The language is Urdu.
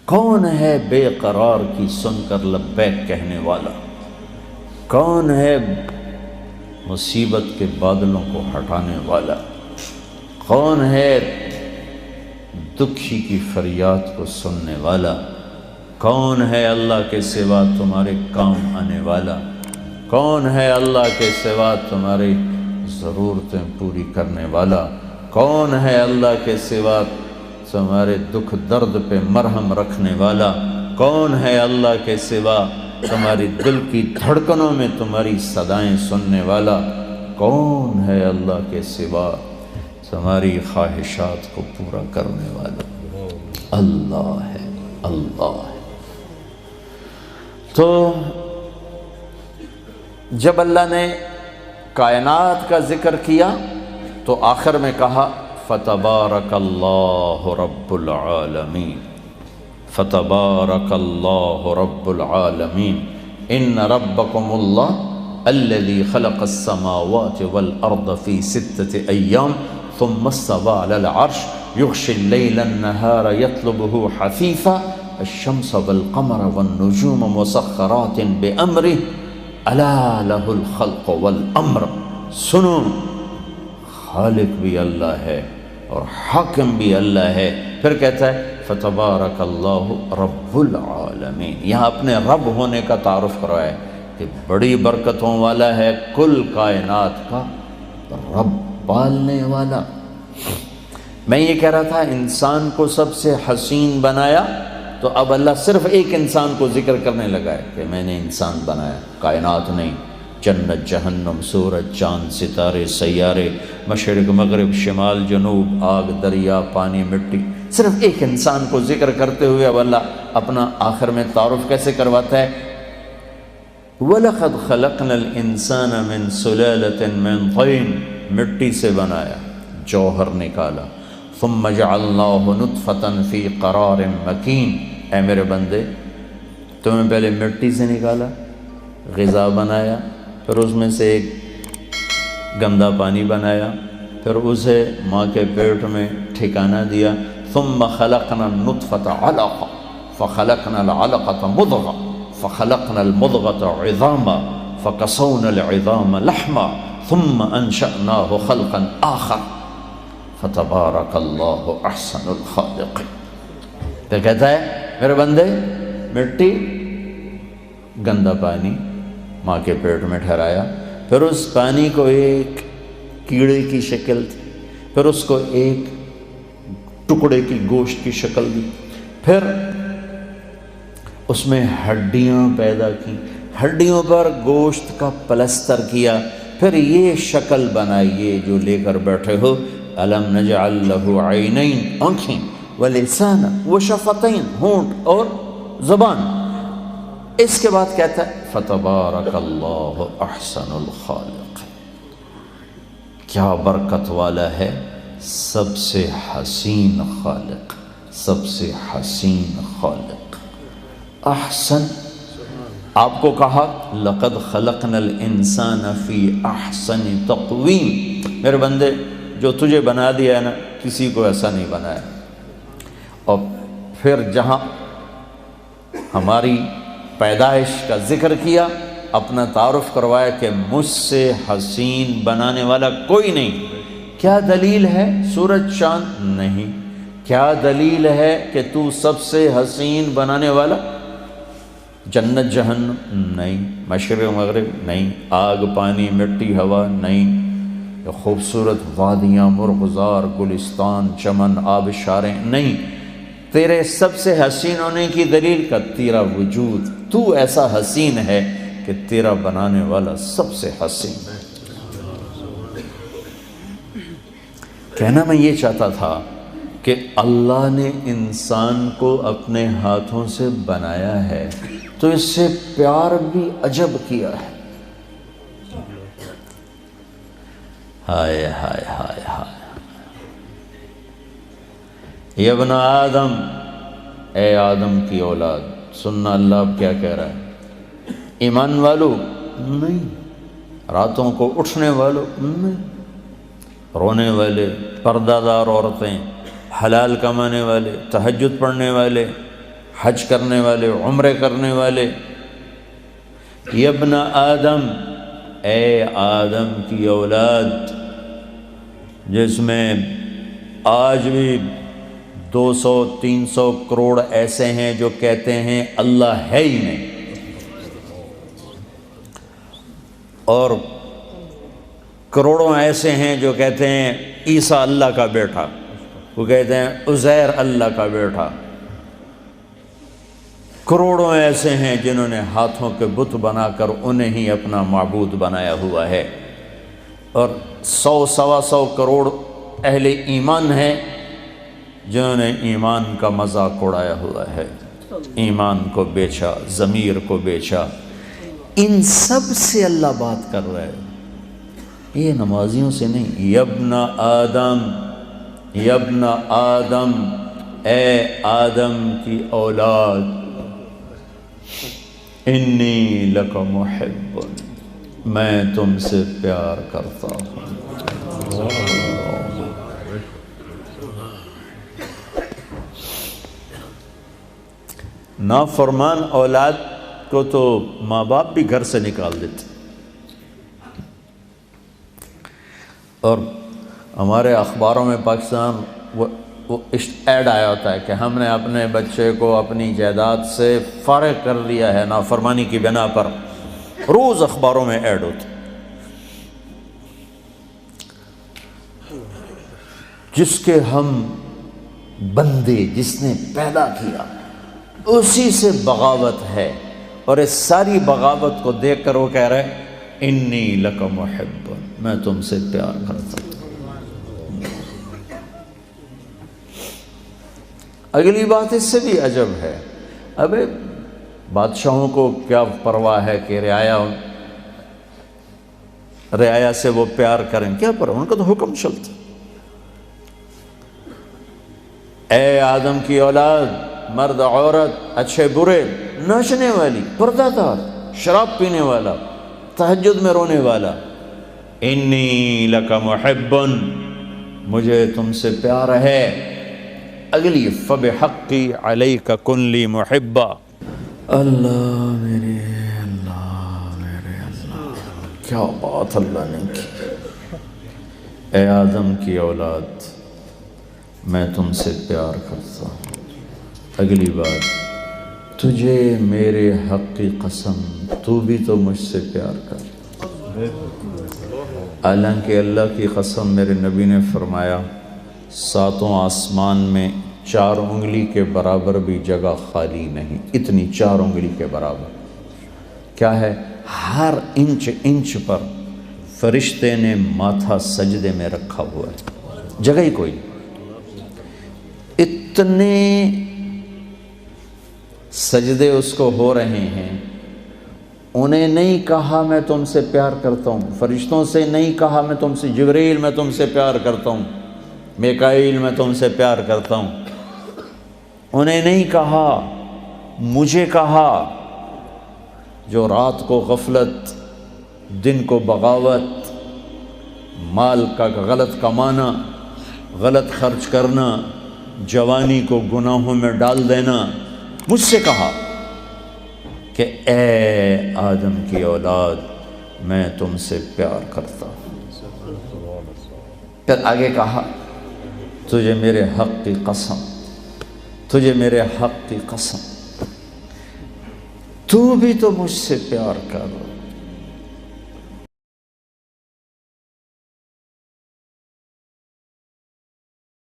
کون ہے بے قرار کی سن کر لبیک کہنے والا؟ کون ہے مصیبت کے بادلوں کو ہٹانے والا؟ کون ہے دکھی کی فریاد کو سننے والا؟ کون ہے اللہ کے سوا تمہارے کام آنے والا؟ کون ہے اللہ کے سوا تمہاری ضرورتیں پوری کرنے والا؟ کون ہے اللہ کے سوا تمہارے دکھ درد پہ مرہم رکھنے والا؟ کون ہے اللہ کے سوا تمہاری دل کی دھڑکنوں میں تمہاری صدائیں سننے والا؟ کون ہے اللہ کے سوا تمہاری خواہشات کو پورا کرنے والا؟ اللہ ہے، اللہ ہے۔ تو جب اللہ نے کائنات کا ذکر کیا تو آخر میں کہا فتبارک اللہ رب العالمین، فتبارک اللہ رب العالمین، ان ربکم اللہ الذی خلق السماوات والارض فی 6 ایام ثم استوى علی العرش یغشی اللیل النہار یطلبہ حثیثا الشمس والقمر والنجوم مسخرات بامرہ الا لہ الخلق والامر۔ سنو، خالق بھی اللہ ہے اور حاکم بھی اللہ ہے۔ پھر کہتا ہے فتبارک اللہ رب العالمین، یہاں اپنے رب ہونے کا تعارف کروایا ہے کہ بڑی برکتوں والا ہے، کل کائنات کا رب، پالنے والا۔ میں یہ کہہ رہا تھا انسان کو سب سے حسین بنایا، تو اب اللہ صرف ایک انسان کو ذکر کرنے لگا ہے کہ میں نے انسان بنایا، کائنات نہیں، جنت جہنم، سورج چاند ستارے سیارے، مشرق مغرب شمال جنوب، آگ دریا پانی مٹی، صرف ایک انسان کو ذکر کرتے ہوئے اب اللہ اپنا آخر میں تعارف کیسے کرواتا ہے؟ وَلَقَدْ خَلَقْنَا الْإِنسَانَ مِنْ سُلَالَةٍ مِنْ طِينٍ، مٹی سے بنایا، جوہر نکالا، ثُمَّ جَعَلْنَاهُ نُطْفَةً فِي قَرَارٍ مَكِينٍ۔ اے میرے بندے، تمہیں پہلے مٹی سے نکالا، غذا بنایا، پھر اس میں سے ایک گندا پانی بنایا، پھر اسے ماں کے پیٹ میں ٹھکانہ دیا، ثم خلقنا النطفة علقة فخلقنا العلقة مضغة فخلقنا المضغة عظاما فكسونا العظام لحما ثم انشأناه خلقا آخر فتبارك الله احسن الخالقين۔ تو کہتا ہے میرے بندے، مٹی، گندا پانی ماں کے پیٹ میں ٹھہرایا، پھر اس پانی کو ایک کیڑے کی شکل تھی، پھر اس کو ایک ٹکڑے کی گوشت کی شکل دی، پھر اس میں ہڈیاں پیدا کی، ہڈیوں پر گوشت کا پلستر کیا، پھر یہ شکل بنائیے جو لے کر بیٹھے ہو، الم نجعل لہ عینین، آنکھیں، ولسانا وشفتین، ہونٹ اور زبان۔ اس کے بعد کہتا ہے فتبارک اللہ احسن الخالق، کیا برکت والا ہے سب سے حسین خالق، سب سے حسین خالق۔ احسن، آپ کو کہا لقد خلقنا الانسان فی احسن تقویم، میرے بندے جو تجھے بنا دیا ہے نا، کسی کو ایسا نہیں بنایا۔ اور پھر جہاں ہماری پیدائش کا ذکر کیا، اپنا تعارف کروایا کہ مجھ سے حسین بنانے والا کوئی نہیں۔ کیا دلیل ہے؟ سورج چاند نہیں۔ کیا دلیل ہے کہ تو سب سے حسین بنانے والا؟ جنت جہنم نہیں، مشرق مغرب نہیں، آگ پانی مٹی ہوا نہیں، خوبصورت وادیاں مرغزار گلستان چمن آبشاریں نہیں۔ تیرے سب سے حسین ہونے کی دلیل کا تیرا وجود، تو ایسا حسین ہے کہ تیرا بنانے والا سب سے حسین ہے۔ کہنا میں یہ چاہتا تھا کہ اللہ نے انسان کو اپنے ہاتھوں سے بنایا ہے تو اس سے پیار بھی عجب کیا ہے۔ ہائے ہائے ہائے ہائے، یا ابن آدم، اے آدم کی اولاد، سننا اللہ اب کیا کہہ رہا ہے؟ ایمان والو نہیں، راتوں کو اٹھنے والو نہیں، رونے والے، پردہ دار عورتیں، حلال کمانے والے، تہجد پڑھنے والے، حج کرنے والے، عمرے کرنے والے، یا ابن آدم، اے آدم کی اولاد، جس میں آج بھی 200-300 کروڑ ایسے ہیں جو کہتے ہیں اللہ ہے ہی نہیں، اور کروڑوں ایسے ہیں جو کہتے ہیں عیسیٰ اللہ کا بیٹا، وہ کہتے ہیں عزیر اللہ کا بیٹا، کروڑوں ایسے ہیں جنہوں نے ہاتھوں کے بت بنا کر انہیں ہی اپنا معبود بنایا ہوا ہے، اور 100-125 کروڑ اہل ایمان ہیں جنہوں نے ایمان کا مذاق اڑایا ہوا ہے، ایمان کو بیچا، ضمیر کو بیچا۔ ان سب سے اللہ بات کر رہا ہے، یہ نمازیوں سے نہیں۔ یا ابن آدم، یا ابن آدم، اے آدم کی اولاد، انی لک محب، میں تم سے پیار کرتا ہوں۔ نافرمان اولاد کو تو ماں باپ بھی گھر سے نکال دیتے، اور ہمارے اخباروں میں پاکستان وہ ایڈ آیا ہوتا ہے کہ ہم نے اپنے بچے کو اپنی جائیداد سے فارغ کر دیا ہے نافرمانی کی بنا پر، روز اخباروں میں ایڈ ہوتا ہے۔ جس کے ہم بندے، جس نے پیدا کیا، اسی سے بغاوت ہے، اور اس ساری بغاوت کو دیکھ کر وہ کہہ رہے انی لک محب، میں تم سے پیار کرتا ہوں۔ اگلی بات اس سے بھی عجب ہے، ابے بادشاہوں کو کیا پرواہ ہے کہ رعایا سے وہ پیار کریں، کیا پرواہ، ان کا تو حکم چلتا۔ اے آدم کی اولاد، مرد عورت، اچھے برے، ناچنے والی، پردہ دار، شراب پینے والا، تہجد میں رونے والا، انی لک محب، مجھے تم سے پیار ہے۔ اگلی فبحقی علیک کن لی محبا، اللہ میرے اللہ، کیا بات اللہ نے کی۔ اے آدم کی اولاد، میں تم سے پیار کرتا ہوں۔ اگلی بات، تجھے میرے حق کی قسم، تو بھی تو مجھ سے پیار کر۔ حالانکہ اللہ کی قسم، میرے نبی نے فرمایا 7 آسمان میں 4 انگلی کے برابر بھی جگہ خالی نہیں، اتنی 4 انگلی کے برابر کیا ہے، ہر انچ پر فرشتے نے ماتھا سجدے میں رکھا ہوا ہے، جگہ ہی کوئی۔ اتنے سجدے اس کو ہو رہے ہیں، انہیں نہیں کہا میں تم سے پیار کرتا ہوں، فرشتوں سے نہیں کہا میں تم سے، جبریل میں تم سے پیار کرتا ہوں، میکائیل میں تم سے پیار کرتا ہوں، انہیں نہیں کہا، مجھے کہا، جو رات کو غفلت، دن کو بغاوت، مال کا غلط کمانا، غلط خرچ کرنا، جوانی کو گناہوں میں ڈال دینا، مجھ سے کہا کہ اے آدم کی اولاد، میں تم سے پیار کرتا ہوں۔ پھر آگے کہا تجھے میرے حق کی قسم، تجھے میرے حق کی قسم، تو بھی تو مجھ سے پیار کر۔